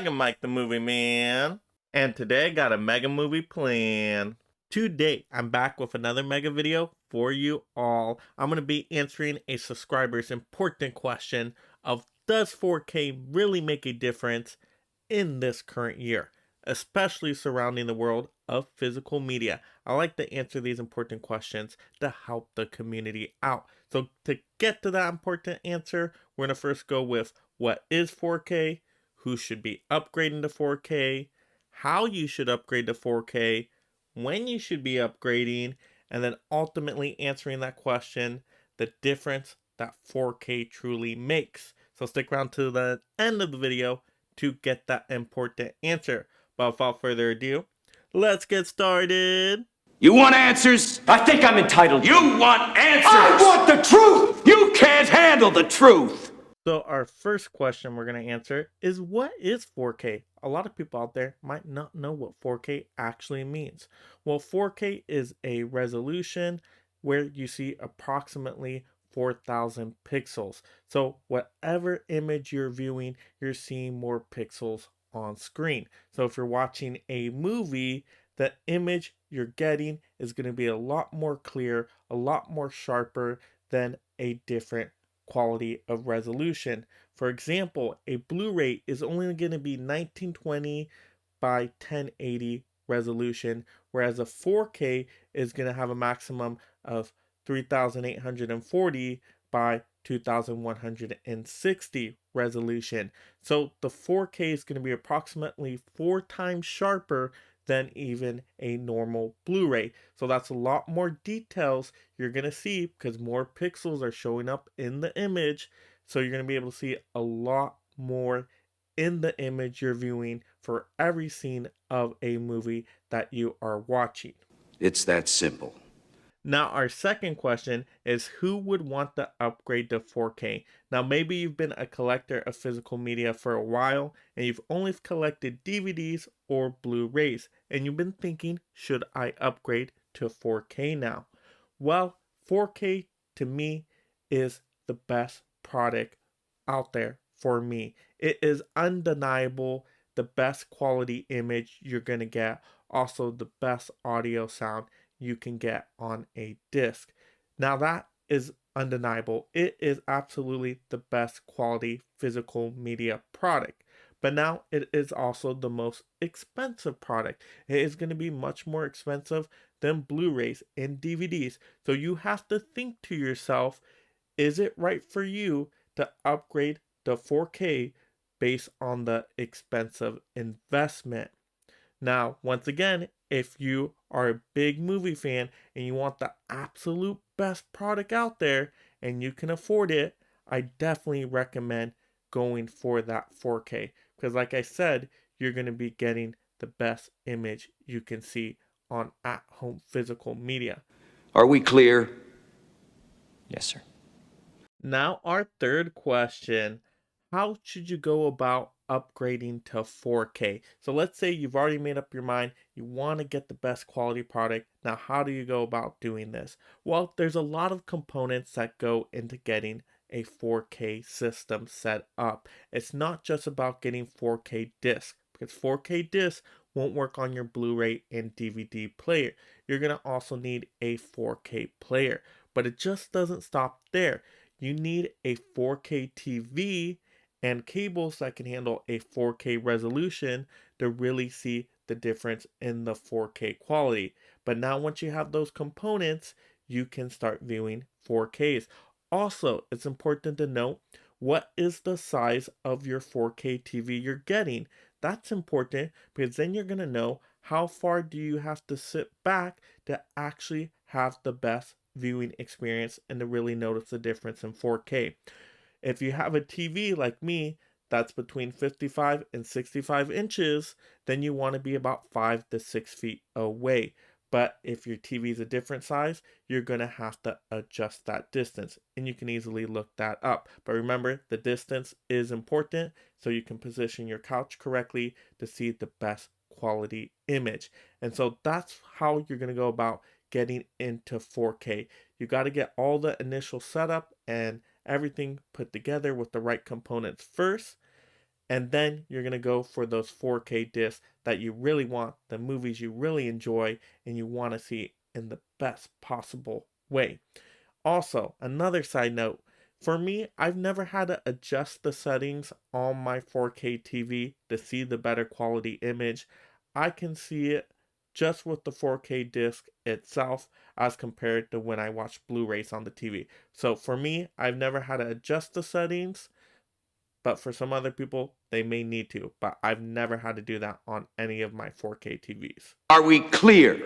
Mega Mike the Movie Man, and today I got a mega movie plan. Today I'm back with another mega video for you all. I'm going to be answering a subscriber's important question of does 4K really make a difference in this current year, especially surrounding the world of physical media. I like to answer these important questions to help the community out. So to get to that important answer, we're going to first go with what is 4K, who should be upgrading to 4K, how you should upgrade to 4K, when you should be upgrading, and then ultimately answering that question, the difference that 4K truly makes. So stick around to the end of the video to get that important answer. But without further ado, let's get started. You want answers? I think I'm entitled. You want answers? I want the truth! You can't handle the truth! So our first question we're going to answer is, what is 4K? A lot of people out there might not know what 4K actually means. Well, 4K is a resolution where you see approximately 4,000 pixels. So whatever image you're viewing, you're seeing more pixels on screen. So if you're watching a movie, the image you're getting is going to be a lot more clear, a lot more sharper than a different quality of resolution. For example, a Blu-ray is only going to be 1920 by 1080 resolution, whereas a 4K is going to have a maximum of 3840 by 2160 resolution. So the 4K is going to be approximately 4 times sharper than even a normal Blu-ray. So that's a lot more details you're going to see because more pixels are showing up in the image. So you're going to be able to see a lot more in the image you're viewing for every scene of a movie that you are watching. It's that simple. Now, our second question is, who would want the upgrade to 4K? Now, maybe you've been a collector of physical media for a while and you've only collected DVDs or Blu-rays, and you've been thinking, should I upgrade to 4K now? Well, 4K to me is the best product out there for me. It is undeniable the best quality image you're going to get, also the best audio sound you can get on a disc. Now that is undeniable. It is absolutely the best quality physical media product. But now it is also the most expensive product. It is going to be much more expensive than Blu-rays and DVDs. So you have to think to yourself, is it right for you to upgrade to 4K based on the expensive investment? Now, once again, if you are a big movie fan and you want the absolute best product out there and you can afford it, I definitely recommend going for that 4K. Because like I said, you're going to be getting the best image you can see on at-home physical media. Are we clear? Yes, sir. Now, our third question, how should you go about upgrading to 4K? So let's say you've already made up your mind, you want to get the best quality product. Now, how do you go about doing this? Well, there's a lot of components that go into getting a 4K system set up. It's not just about getting 4K disc, because 4K disc won't work on your Blu-ray and DVD player. You're going to also need a 4K player, but it just doesn't stop there. You need a 4K TV and cables that can handle a 4K resolution to really see the difference in the 4K quality. But now once you have those components, you can start viewing 4Ks. Also, it's important to note, what is the size of your 4K TV you're getting? That's important because then you're going to know how far do you have to sit back to actually have the best viewing experience and to really notice the difference in 4K. If you have a TV like me that's between 55 and 65 inches, then you want to be about 5 to 6 feet away. But if your TV is a different size, you're going to have to adjust that distance, and you can easily look that up. But remember, the distance is important so you can position your couch correctly to see the best quality image. And so that's how you're going to go about getting into 4K. You got to get all the initial setup and everything put together with the right components first. And then you're going to go for those 4K discs that you really want, the movies you really enjoy, and you want to see in the best possible way. Also, another side note, for me, I've never had to adjust the settings on my 4K TV to see the better quality image. I can see it just with the 4K disc itself as compared to when I watch Blu-rays on the TV. So for me, I've never had to adjust the settings, but for some other people, they may need to. But I've never had to do that on any of my 4K TVs. Are we clear?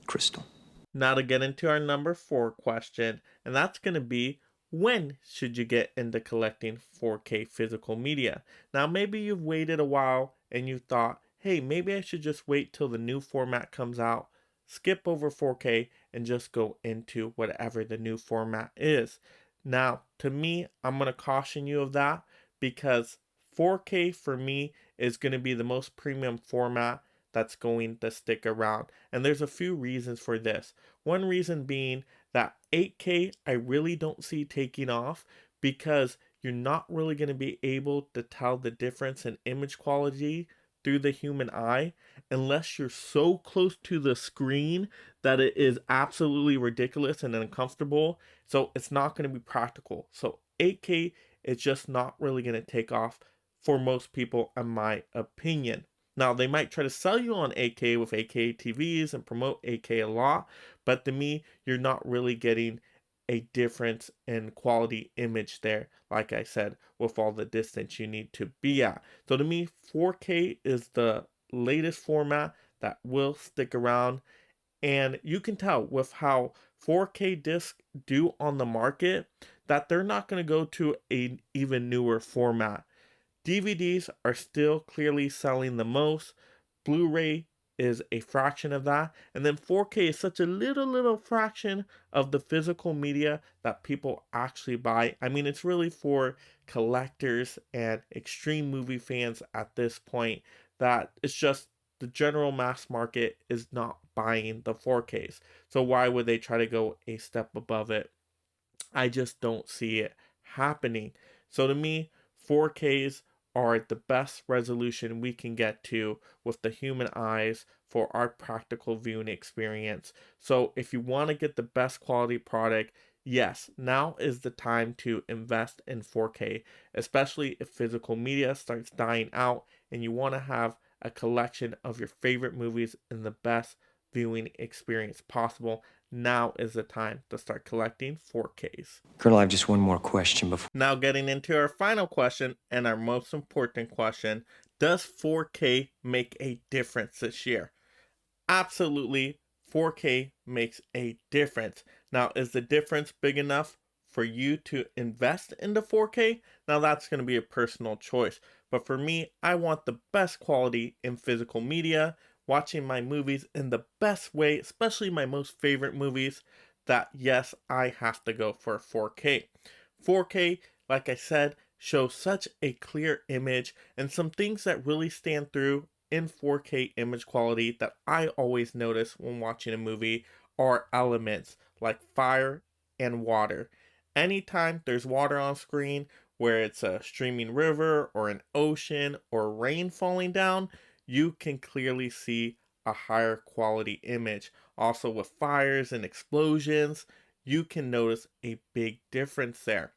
Crystal. Now to get into our number 4 question, and that's going to be, when should you get into collecting 4K physical media? Now maybe you've waited a while and you thought, hey, maybe I should just wait till the new format comes out, skip over 4K, and just go into whatever the new format is. Now, to me, I'm going to caution you of that because 4K for me is going to be the most premium format that's going to stick around. And there's a few reasons for this. One reason being that 8K I really don't see taking off because you're not really going to be able to tell the difference in image quality through the human eye unless you're so close to the screen that it is absolutely ridiculous and uncomfortable. So it's not going to be practical. So 8K is just not really going to take off for most people, in my opinion. Now, they might try to sell you on 8K with 8K TVs and promote 8K a lot, but to me, you're not really getting a difference in quality image there, like I said, with all the distance you need to be at. So to me, 4K is the latest format that will stick around, and you can tell with how 4K discs do on the market that they're not going to go to an even newer format. DVDs are still clearly selling the most. Blu-ray is a fraction of that. And then 4K is such a little fraction of the physical media that people actually buy. I mean, it's really for collectors and extreme movie fans at this point that it's just the general mass market is not buying the 4Ks. So why would they try to go a step above it? I just don't see it happening. So to me, 4Ks are the best resolution we can get to with the human eyes for our practical viewing experience. So if you want to get the best quality product, yes, now is the time to invest in 4K, especially if physical media starts dying out and you want to have a collection of your favorite movies in the best viewing experience possible. Now is the time to start collecting 4Ks. Colonel, I have just one more question before. Now, getting into our final question and our most important question, does 4K make a difference this year? Absolutely, 4K makes a difference. Now, is the difference big enough for you to invest into 4K? Now, that's going to be a personal choice. But for me, I want the best quality in physical media, watching my movies in the best way, especially my most favorite movies, that yes, I have to go for 4K. 4K, like I said, shows such a clear image, and some things that really stand through in 4K image quality that I always notice when watching a movie are elements like fire and water. Anytime there's water on screen, where it's a streaming river or an ocean or rain falling down, you can clearly see a higher quality image. Also, with fires and explosions, you can notice a big difference there.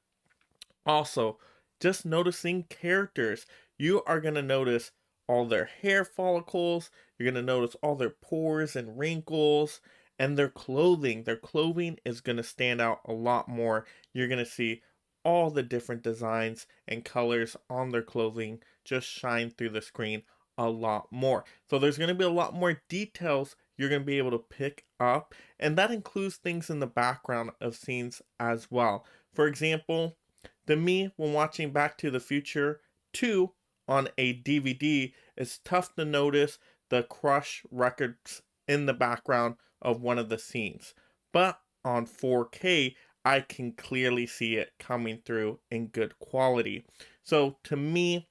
Also, just noticing characters, you are going to notice all their hair follicles, you're going to notice all their pores and wrinkles, and their clothing. Their clothing is going to stand out a lot more. You're going to see all the different designs and colors on their clothing just shine through the screen a lot more. So there's going to be a lot more details you're going to be able to pick up, and that includes things in the background of scenes as well. For example, to me, when watching Back to the Future 2 on a DVD, it's tough to notice the crush records in the background of one of the scenes. But on 4K, I can clearly see it coming through in good quality. So to me,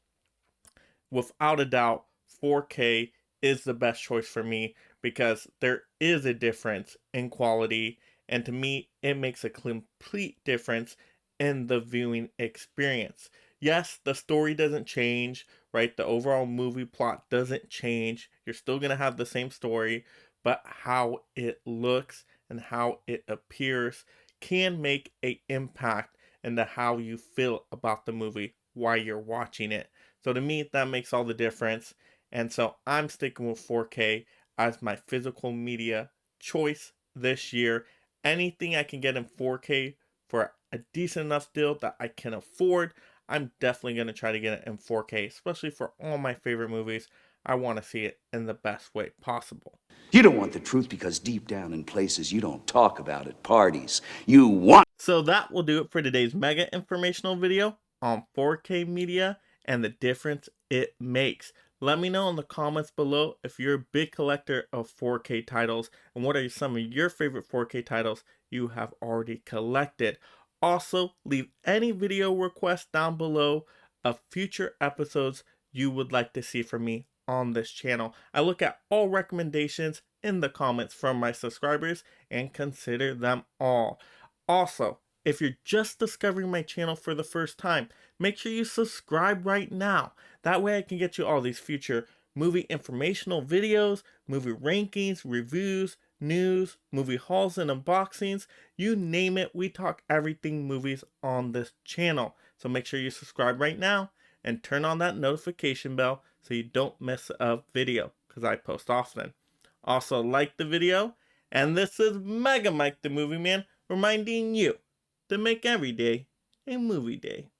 without a doubt, 4K is the best choice for me because there is a difference in quality, and to me, it makes a complete difference in the viewing experience. Yes, the story doesn't change, right? The overall movie plot doesn't change. You're still going to have the same story, but how it looks and how it appears can make a impact into how you feel about the movie while you're watching it. So to me, that makes all the difference. And so I'm sticking with 4K as my physical media choice this year. Anything I can get in 4K for a decent enough deal that I can afford, I'm definitely going to try to get it in 4K, especially for all my favorite movies. I want to see it in the best way possible. You don't want the truth because deep down in places you don't talk about at parties, you want. So that will do it for today's mega informational video on 4K media and the difference it makes. Let me know in the comments below if you're a big collector of 4K titles and what are some of your favorite 4K titles you have already collected. Also, leave any video requests down below of future episodes you would like to see from me on this channel. I look at all recommendations in the comments from my subscribers and consider them all. Also, if you're just discovering my channel for the first time, make sure you subscribe right now. That way I can get you all these future movie informational videos, movie rankings, reviews, news, movie hauls and unboxings. You name it, we talk everything movies on this channel. So make sure you subscribe right now and turn on that notification bell so you don't miss a video because I post often. Also, like the video, and this is Mega Mike the Movie Man reminding you to make every day a movie day.